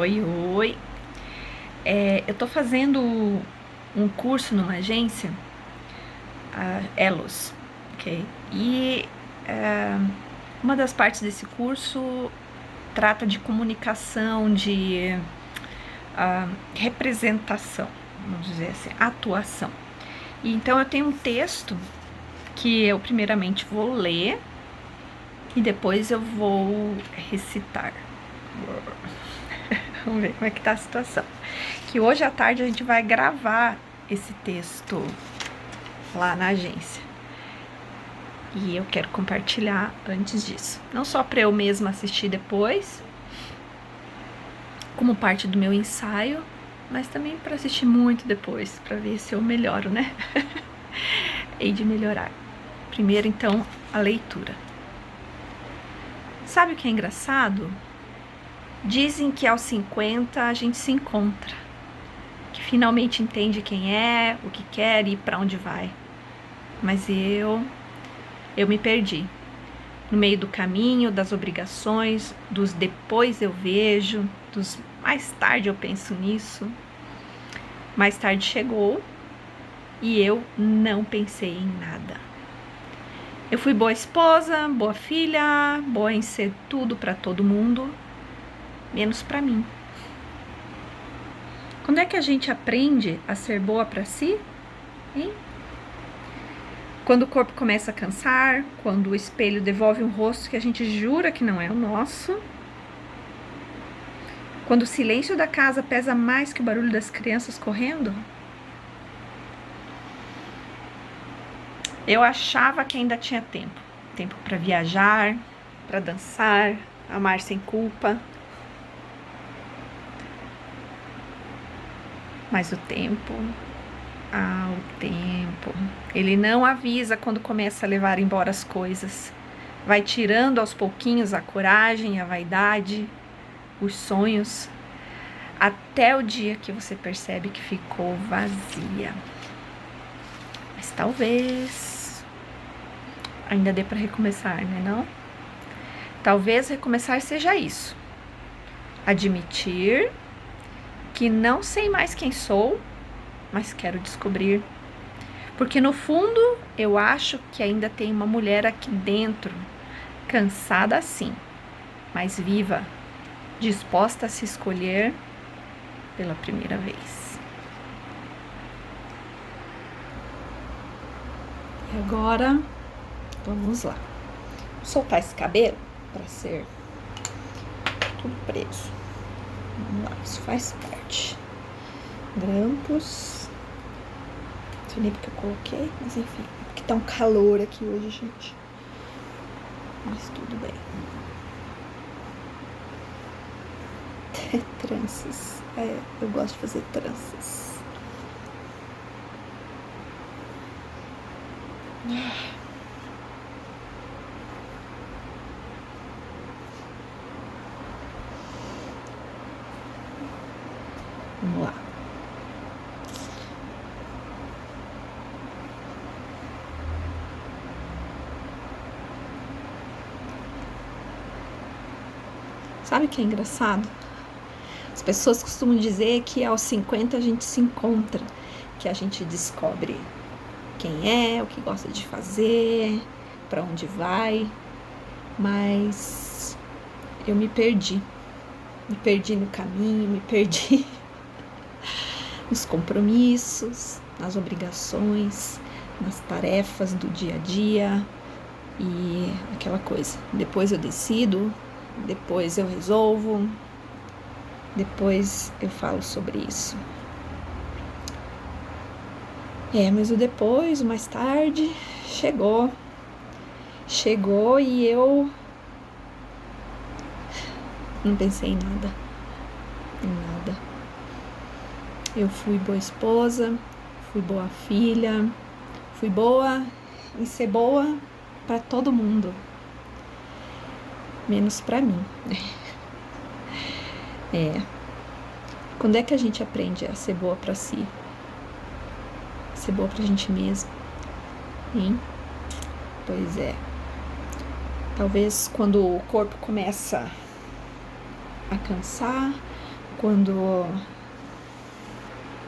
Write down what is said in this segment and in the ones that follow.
Oi, oi. Eu tô fazendo um curso numa agência, a Elos, ok? E uma das partes desse curso trata de comunicação, de representação, vamos dizer assim, atuação. E então eu tenho um texto que eu primeiramente vou ler e depois eu vou recitar. Vamos ver como é que tá a situação. Que hoje à tarde a gente vai gravar esse texto lá na agência. E eu quero compartilhar antes disso. Não só para eu mesma assistir depois, como parte do meu ensaio, mas também para assistir muito depois, para ver se eu melhoro, né? Hei de melhorar. Primeiro, então, a leitura. Sabe o que é engraçado? Dizem que aos 50 a gente se encontra, que finalmente entende quem é, o que quer e para onde vai. Mas eu me perdi. No meio do caminho, das obrigações, dos depois eu vejo, dos mais tarde eu penso nisso. Mais tarde chegou e eu não pensei em nada. Eu fui boa esposa, boa filha, boa em ser tudo para todo mundo, menos para mim. Quando é que a gente aprende a ser boa para si? Hein? Quando o corpo começa a cansar, quando o espelho devolve um rosto que a gente jura que não é o nosso, quando o silêncio da casa pesa mais que o barulho das crianças correndo. Eu achava que ainda tinha tempo para viajar, para dançar, amar sem culpa. Mas o tempo, ele não avisa quando começa a levar embora as coisas. Vai tirando aos pouquinhos a coragem, a vaidade, os sonhos, até o dia que você percebe que ficou vazia. Mas talvez ainda dê para recomeçar, né, não? Talvez recomeçar seja isso. Admitir que não sei mais quem sou, mas quero descobrir. Porque no fundo eu acho que ainda tem uma mulher aqui dentro, cansada assim, mas viva, disposta a se escolher pela primeira vez. E agora, vamos lá. Vou soltar esse cabelo para ser tudo preso. Vamos lá, isso faz parte. Grampos. Não sei nem porque eu coloquei, mas enfim. Porque tá um calor aqui hoje, gente. Mas tudo bem. Tranças. Eu gosto de fazer tranças. Vamos lá. Sabe o que é engraçado? As pessoas costumam dizer que aos 50 a gente se encontra, que a gente descobre quem é, o que gosta de fazer, para onde vai, mas eu me perdi no caminho, me perdi nos compromissos, nas obrigações, nas tarefas do dia a dia e aquela coisa, depois eu decido, depois eu resolvo, depois eu falo sobre isso. Mas o depois, o mais tarde, chegou e eu não pensei em nada. Eu fui boa esposa, fui boa filha, fui boa em ser boa para todo mundo, menos para mim. Quando é que a gente aprende a ser boa para si? Ser boa pra gente mesmo, hein? Pois é. Talvez quando o corpo começa a cansar, quando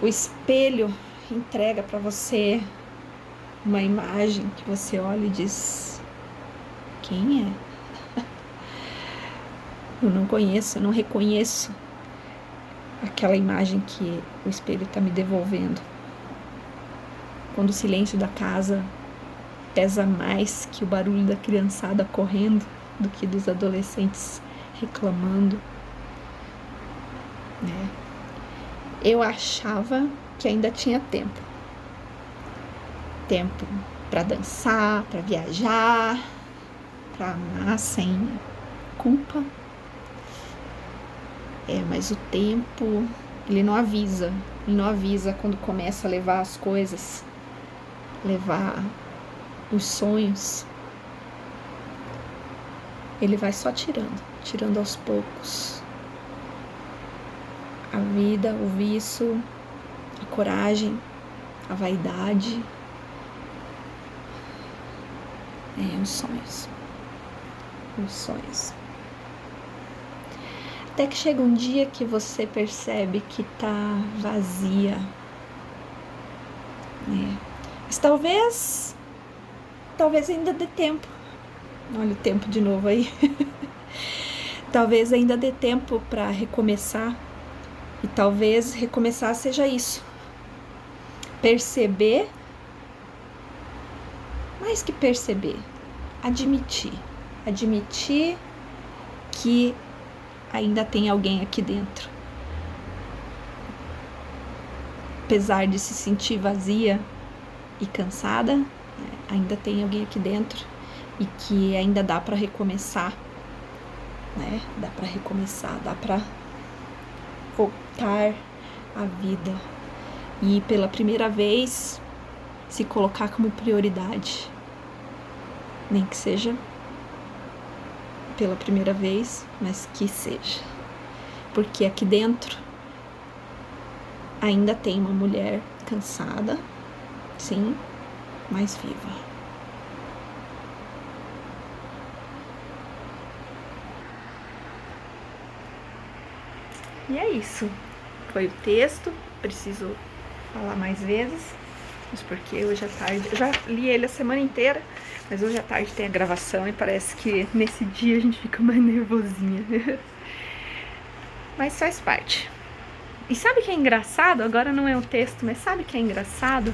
o espelho entrega para você uma imagem que você olha e diz: quem é? Eu não conheço, eu não reconheço aquela imagem que o espelho está me devolvendo. Quando o silêncio da casa pesa mais que o barulho da criançada correndo, do que dos adolescentes reclamando, né? Eu achava que ainda tinha tempo para dançar, para viajar, para amar sem culpa. Mas o tempo, ele não avisa quando começa a levar as coisas, levar os sonhos. Ele vai só tirando aos poucos a vida, o vício, a coragem, a vaidade, os sonhos. Até que chega um dia que você percebe que tá vazia, mas talvez ainda dê tempo. Olha o tempo de novo aí. Talvez ainda dê tempo para recomeçar. E talvez recomeçar seja isso. Perceber, mais que perceber, admitir que ainda tem alguém aqui dentro. Apesar de se sentir vazia e cansada, ainda tem alguém aqui dentro e que ainda dá para recomeçar, né? Dá para recomeçar, dá para voltar à vida e pela primeira vez se colocar como prioridade, nem que seja pela primeira vez, mas que seja, porque aqui dentro ainda tem uma mulher cansada, sim, mas viva. E é isso, foi o texto, preciso falar mais vezes, mas porque hoje à tarde, eu já li ele a semana inteira, mas hoje à tarde tem a gravação e parece que nesse dia a gente fica mais nervosinha. Mas faz parte. E sabe o que é engraçado? Agora não é um texto, mas sabe o que é engraçado?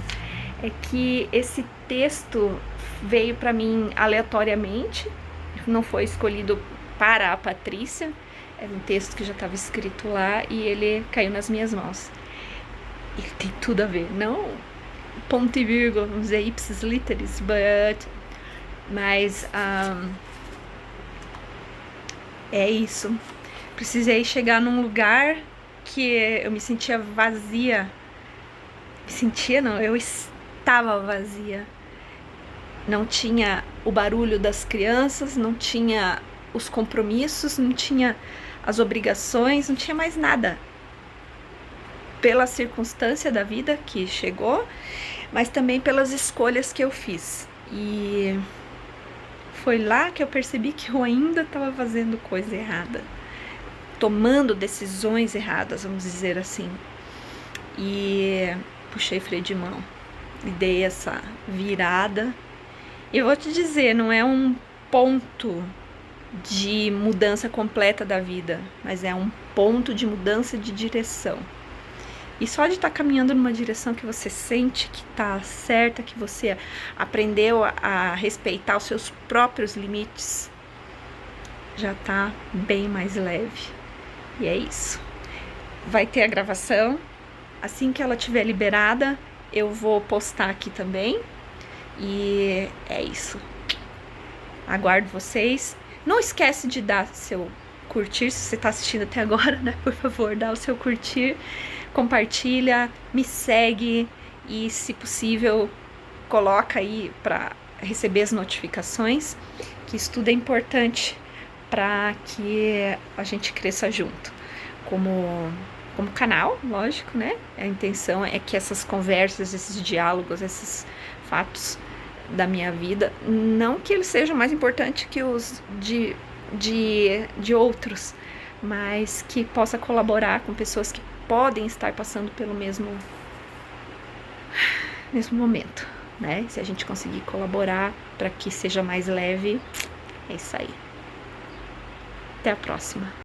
É que esse texto veio pra mim aleatoriamente, não foi escolhido para a Patrícia, era um texto que já estava escrito lá e ele caiu nas minhas mãos. Ele tem tudo a ver, não ponto e vírgula, vamos dizer ipsis literis, mas é isso. Precisei chegar num lugar que eu me sentia vazia. Eu estava vazia. Não tinha o barulho das crianças, não tinha os compromissos, não tinha as obrigações, não tinha mais nada. Pela circunstância da vida que chegou, mas também pelas escolhas que eu fiz. E foi lá que eu percebi que eu ainda estava fazendo coisa errada, tomando decisões erradas, vamos dizer assim. E puxei freio de mão e dei essa virada. E eu vou te dizer, não é um ponto de mudança completa da vida, mas é um ponto de mudança de direção. E só de estar caminhando numa direção que você sente que está certa, que você aprendeu a respeitar os seus próprios limites, já está bem mais leve. E é isso. Vai ter a gravação. Assim que ela estiver liberada, eu vou postar aqui também. E é isso. Aguardo vocês. Não esquece de dar seu curtir, se você está assistindo até agora, né? Por favor, dá o seu curtir, compartilha, me segue e, se possível, coloca aí para receber as notificações, que isso tudo é importante para que a gente cresça junto. Como canal, lógico, né? A intenção é que essas conversas, esses diálogos, esses fatos da minha vida, não que eles sejam mais importantes que os de outros, mas que possa colaborar com pessoas que podem estar passando pelo mesmo momento, né? Se a gente conseguir colaborar para que seja mais leve, é isso aí. Até a próxima.